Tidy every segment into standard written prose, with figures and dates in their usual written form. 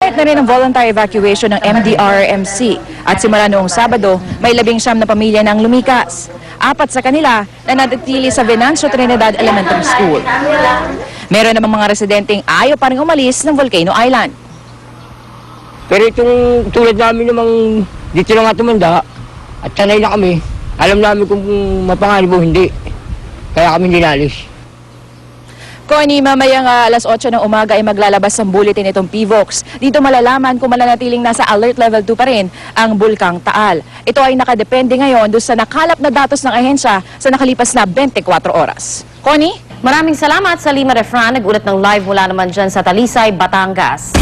Start na rin ang voluntary evacuation ng MDRRMC at simula noong Sabado, may 19 na pamilya nang lumikas. 4 sa kanila na nanatili sa Venancio Trinidad Elementary School. Meron namang mga residenteng ayaw pa rin umalis ng Volcano Island. Pero itong tulad namin namang dito na nga tumanda at sanay na kami. Alam namin kung mapanganib o hindi. Kaya kami dinalis. Connie, mamayang alas 8 ng umaga ay maglalabas ang bulletin itong PVOX. Dito malalaman kung mananatiling nasa alert level 2 pa rin ang Bulkang Taal. Ito ay nakadepende ngayon doon sa nakalap na datos ng ahensya sa nakalipas na 24 oras. Connie? Maraming salamat sa Lima Refran. Nag-ulat ng live mula naman dyan sa Talisay, Batangas.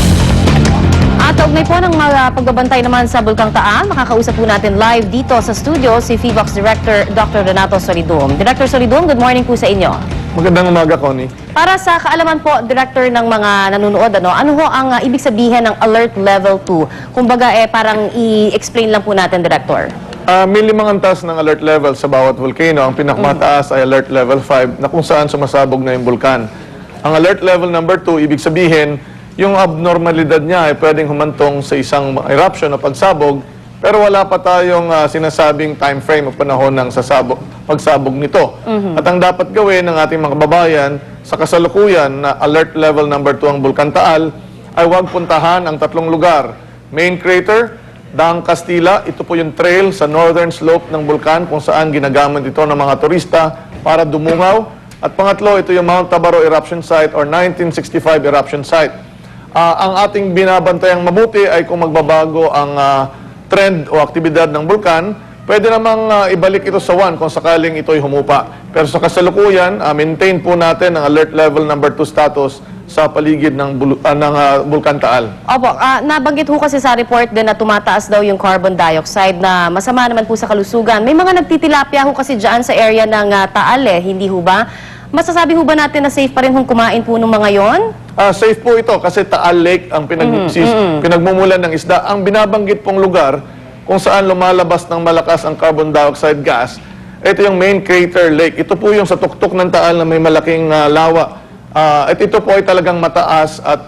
At kaugnay po ng mga pagbabantay naman sa Bulkang Taal, makakausap po natin live dito sa studio si PVOX Director Dr. Renato Solidum. Director Solidum, good morning po sa inyo. Magandang umaga, Connie. Para sa kaalaman po, Director, ng mga nanonood, ano ho ang ibig sabihin ng Alert Level 2? Kumbaga, parang i-explain lang po natin, Director. May 5 antas ng alert level sa bawat volcano. Ang pinakamataas ay alert level 5 na kung saan sumasabog na yung bulkan. Ang alert level number 2, ibig sabihin, yung abnormalidad niya ay pwedeng humantong sa isang eruption o pagsabog, pero wala pa tayong sinasabing time frame o panahon ng pagsabog nito. At ang dapat gawin ng ating mga kababayan sa kasalukuyan na alert level number 2 ang Bulkan Taal ay huwag puntahan ang 3 lugar. Main crater, Daang Castilla, ito po yung trail sa northern slope ng bulkan kung saan ginagamit ito ng mga turista para dumungaw. At pangatlo, ito yung Mount Tabaro Eruption Site or 1965 Eruption Site. Ang ating binabantayang mabuti ay kung magbabago ang trend o aktibidad ng bulkan, pwede namang ibalik ito sa 1 kung sakaling ito'y humupa. Pero sa kasalukuyan, maintain po natin ang alert level number 2 status sa paligid ng Bulkan Taal. Opo, nabanggit ho kasi sa report din na tumataas daw yung carbon dioxide na masama naman po sa kalusugan. May mga nagtitilapia ho kasi dyan sa area ng Taal hindi ho ba? Masasabi ho ba natin na safe pa rin hong kumain po ng mga yon? Safe po ito kasi Taal Lake ang pinagmumulan ng isda. Ang binabanggit pong lugar kung saan lumalabas ng malakas ang carbon dioxide gas, ito yung main crater lake. Ito po yung sa tuktok ng Taal na may malaking lawa. At ito po ay talagang mataas at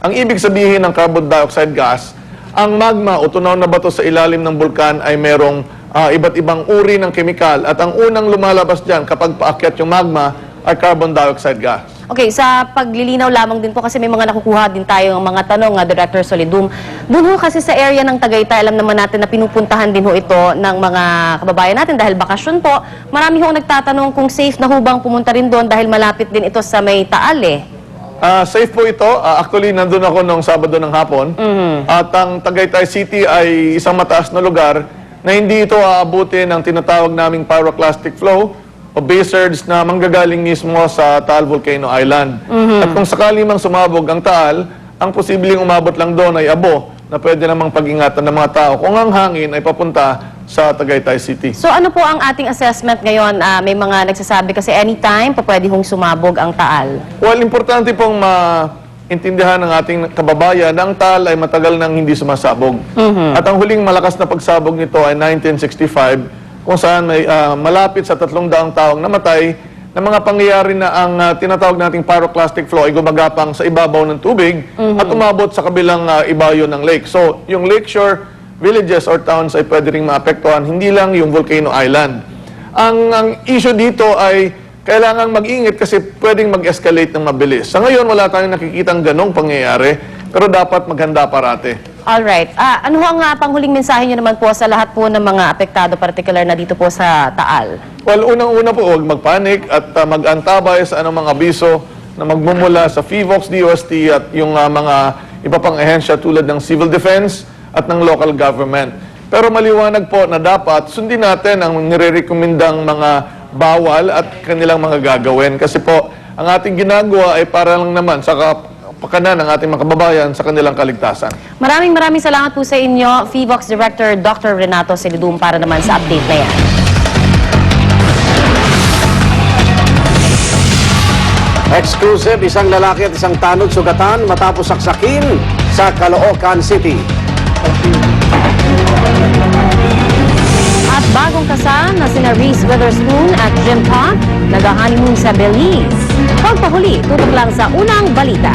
ang ibig sabihin ng carbon dioxide gas, ang magma o tunaw na bato sa ilalim ng bulkan ay merong iba't ibang uri ng kemikal at ang unang lumalabas dyan kapag paakyat yung magma ay carbon dioxide gas. Okay, sa paglilinaw lamang din po kasi may mga nakukuha din tayo ng mga tanong, Director Solidum. Doon ho kasi sa area ng Tagaytay, alam naman natin na pinupuntahan din ho ito ng mga kababayan natin dahil bakasyon po. Marami ho nagtatanong kung safe na ho bang pumunta rin doon dahil malapit din ito sa may Taal Safe po ito. Actually, nandun ako nung Sabado ng hapon. At ang Tagaytay City ay isang mataas na lugar na hindi ito aabutin ng tinatawag naming pyroclastic flow o base surge na manggagaling mismo sa Taal Volcano Island. At kung sakali mang sumabog ang Taal, ang posibleng umabot lang doon ay abo na pwede namang pag-ingatan ng mga tao kung ang hangin ay papunta sa Tagaytay City. So ano po ang ating assessment ngayon? May mga nagsasabi kasi anytime pa pwede hong sumabog ang Taal. Well, importante pong maintindihan ng ating kababayan na ang Taal ay matagal nang hindi sumasabog. At ang huling malakas na pagsabog nito ay 1965 kung saan may malapit sa 300 taong namatay na mga pangyayari na ang tinatawag nating pyroclastic flow ay gumagapang sa ibabaw ng tubig at umabot sa kabilang ibayo ng lake. So, yung lakeshore villages or towns ay pwede ring maapektuhan, hindi lang yung Volcano Island. Ang issue dito ay kailangan mag-ingat kasi pwedeng mag-escalate ng mabilis. Sa ngayon, wala tayong nakikitang ganong pangyayari, pero dapat maghanda parate. Alright. Ano ang panghuling mensahe nyo naman po sa lahat po ng mga apektado, particular na dito po sa Taal? Well, unang-una po, huwag magpanik at mag-antabay sa anumang abiso na magmumula sa PVOX, DOST at yung mga iba pang ahensya tulad ng civil defense at ng local government. Pero maliwanag po na dapat sundin natin ang nire-recommendang mga bawal at kanilang mga gagawin. Kasi po, ang ating ginagawa ay para lang naman sa pakanan ng ating mga kababayan sa kanilang kaligtasan. Maraming salamat po sa inyo, PVOX Director Dr. Renato Solidum, para naman sa update na yan. Exclusive, isang lalaki at isang tanod sugatan matapos saksakin sa Caloocan City. At bagong kasal na sina Reese Witherspoon at Jim Todd, nag-honeymoon sa Belize. Pagpahuli, tutok lang sa unang balita.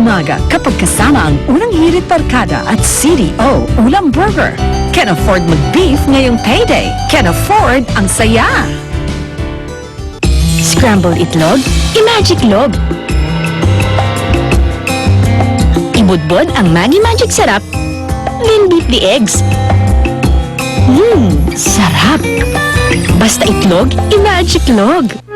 umaga kapag kasama ang unang hirit barkada at CDO ulam burger. Can afford mag-beef ngayong payday. Can afford ang saya. Scrambled itlog, i-magic log. Ibudbod ang Maggi Magic Sarap, then beat the eggs. Sarap! Basta itlog, i-magic log.